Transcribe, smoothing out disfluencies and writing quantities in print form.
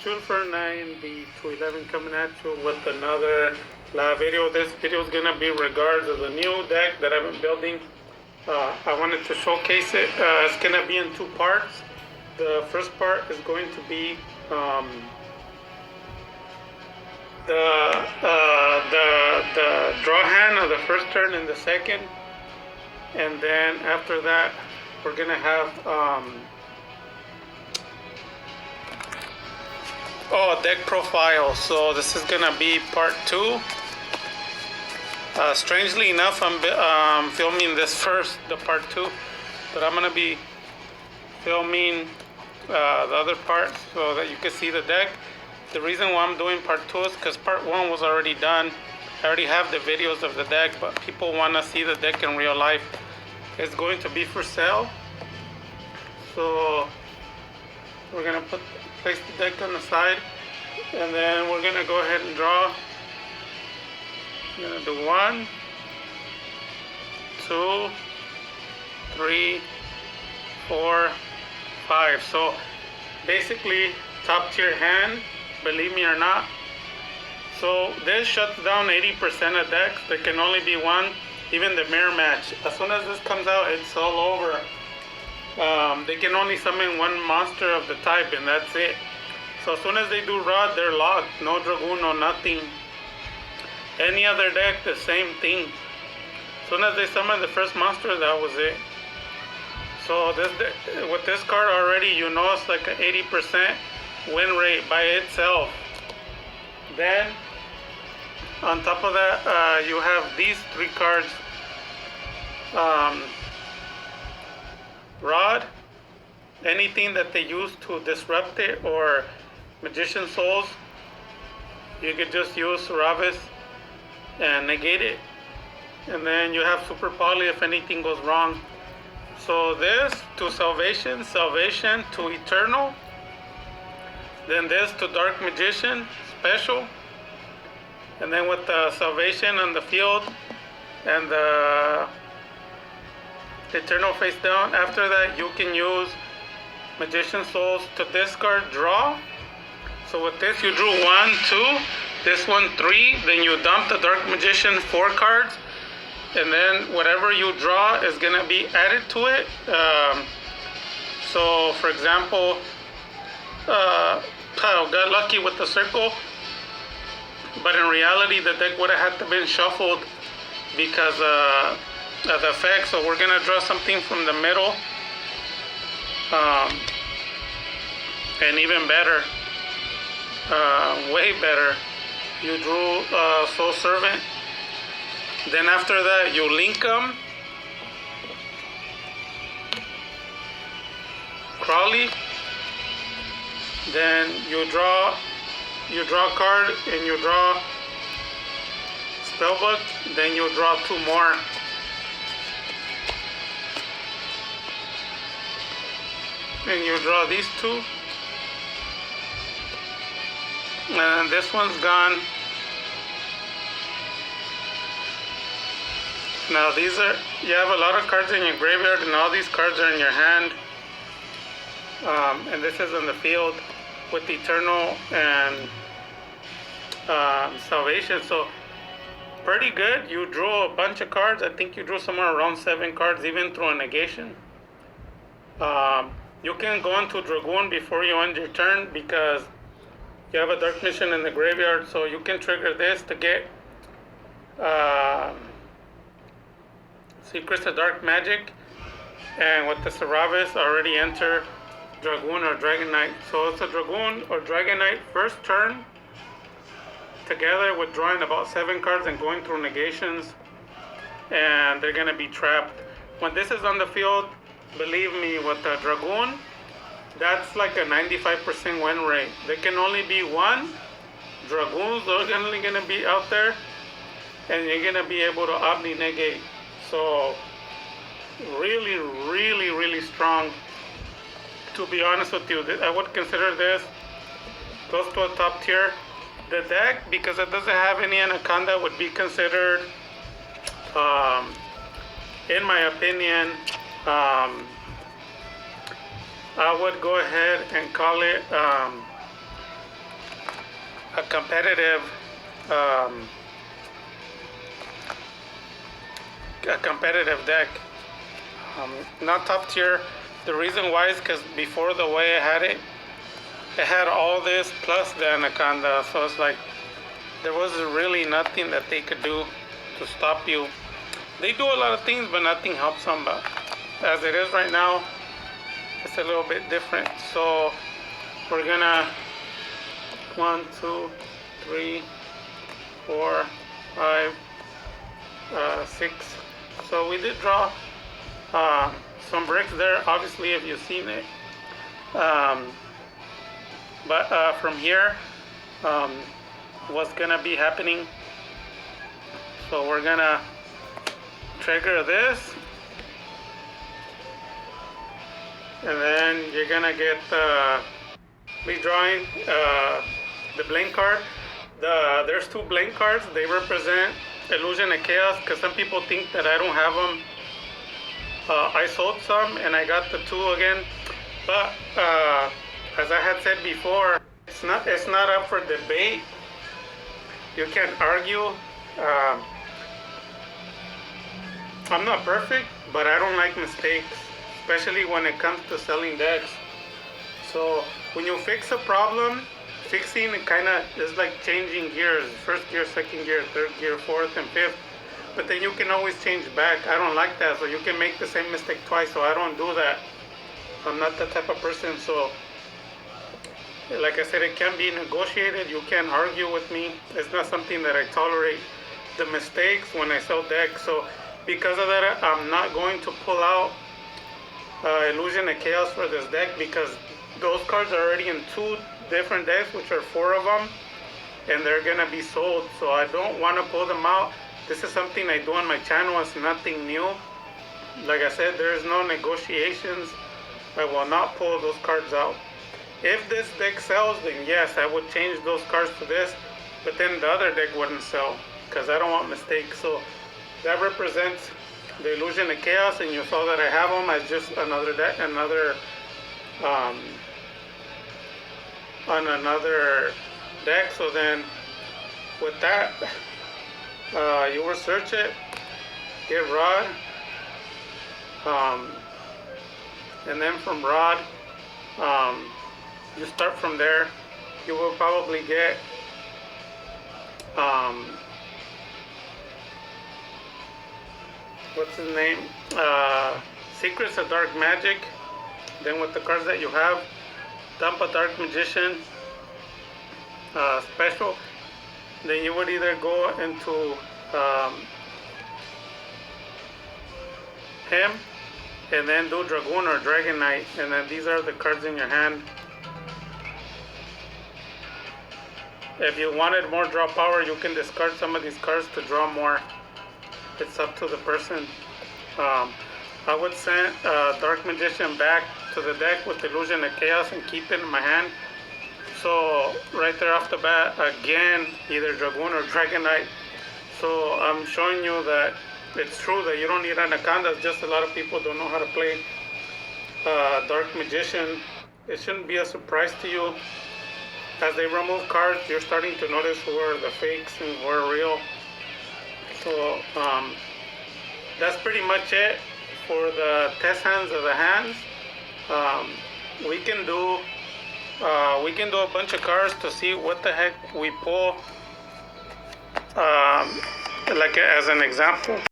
June 9, the 211 coming at you with another live video. This video is going to be regards of the new deck that I've been building. I wanted to showcase it. It's going to be in two parts. The first part is going to be the draw hand of the first turn and the second, and then after that we're gonna have deck profile. So this is gonna be part two. Strangely enough, I'm filming this first, the part two, but I'm gonna be filming the other part so that you can see the deck. The reason why I'm doing part two is because part one was already done. I already have the videos of the deck, but people want to see the deck in real life. It's going to be for sale. So we're going to place the deck on the side, and then we're going to go ahead and draw. I'm going to do 1, 2, 3, 4, 5. So basically top tier hand, believe me or not. So this shuts down 80% of decks. There can only be one, even the mirror match. As soon as this comes out, it's all over. They can only summon one monster of the type, and that's it. So as soon as they do Rod, they're locked. No Dragoon, no nothing. Any other deck, the same thing. As soon as they summon the first monster, that was it. So this with this card already, you know it's like an 80% win rate by itself. Then on top of that, you have these three cards. Rod, anything that they use to disrupt it, or Magician Souls, you could just use Ravis and negate it. And then you have Super Poly if anything goes wrong. So this to Salvation, Salvation to Eternal. Then this to Dark Magician, special. And then with the Salvation on the field and the Eternal face down. After that, you can use Magician Souls to discard, draw. So with this, you drew 1, 2, this one 3. Then you dump the Dark Magician 4 cards. And then whatever you draw is going to be added to it. So for example, got lucky with the circle, but in reality the deck would have had to been shuffled because of the effect. So we're gonna draw something from the middle, and even better, way better. You drew Soul Servant. Then after that you link them, Crawley. Then you draw a card and you draw Spellbook. Then you draw 2 more. And you draw these 2. And this one's gone. Now these are, you have a lot of cards in your graveyard, and all these cards are in your hand. And this is in the field with Eternal and Salvation. So pretty good. You drew a bunch of cards. I think you drew somewhere around 7 cards, even through a negation. You can go into Dragoon before you end your turn because you have a Dark Mission in the graveyard. So you can trigger this to get Secrets of Dark Magic, and with the Seravis already enter Dragoon or Dragon Knight. So it's a Dragoon or Dragon Knight first turn, together with drawing about 7 cards and going through negations, and they're going to be trapped. When this is on the field, believe me, with the Dragoon, that's like a 95% win rate. There can only be 1. Dragoons are only going to be out there, and you're going to be able to Omni negate. So really, really, really strong. To be honest with you, I would consider this close to a top tier. The deck, because it doesn't have any Anaconda, would be considered, in my opinion, I would go ahead and call it a competitive um, deck. Not top tier. The reason why is because before, the way I had it, it had all this plus the anaconda. So it's like there was really nothing that they could do to stop you. They do a lot of things, but nothing helps them. But as it is right now, it's a little bit different. So we're gonna 1, 2, 3, 4, 5, 6. So we did draw some bricks there, obviously, if you've seen it. But from here, what's gonna be happening? So we're gonna trigger this, and then you're gonna get be drawing the blank card. There's 2 blank cards. They represent illusion and chaos, because some people think that I don't have them. I sold some and I got the 2 again, but as I had said before, it's not up for debate. You can't argue. I'm not perfect, but I don't like mistakes, especially when it comes to selling decks. So when you fix a problem, fixing it kind of is like changing gears: first gear, second gear, third gear, fourth, and fifth. But then you can always change back. I don't like that. So you can make the same mistake twice. So I don't do that. I'm not that type of person. So like I said, it can be negotiated. You can't argue with me. It's not something that I tolerate, the mistakes when I sell decks. So because of that, I'm not going to pull out Illusion and Chaos for this deck, because those cards are already in 2 different decks, which are 4 of them, and they're gonna be sold. So I don't want to pull them out. This is something I do on my channel. It's nothing new. Like I said, there is no negotiations. I will not pull those cards out. If this deck sells, then yes, I would change those cards to this, but then the other deck wouldn't sell, because I don't want mistakes. So that represents the Illusion of Chaos, and you saw that I have them as just another deck, on another deck. So then with that, you will search it, get Rod, and then from Rod, you start from there. You will probably get what's his name? Secrets of Dark Magic. Then with the cards that you have, dump a Dark Magician special. Then you would either go into him, and then do Dragoon or Dragon Knight, and then these are the cards in your hand. If you wanted more draw power, you can discard some of these cards to draw more. It's up to the person. I would send Dark Magician back to the deck with Illusion of Chaos and keep it in my hand. So right there off the bat, again, either Dragoon or Dragon Knight. So I'm showing you that it's true that you don't need Anacondas. Just a lot of people don't know how to play Dark Magician. It shouldn't be a surprise to you. As they remove cards, you're starting to notice who are the fakes and who are real. So that's pretty much it for the test hands of the hands. We can do a bunch of cards to see what the heck we pull. Like as an example.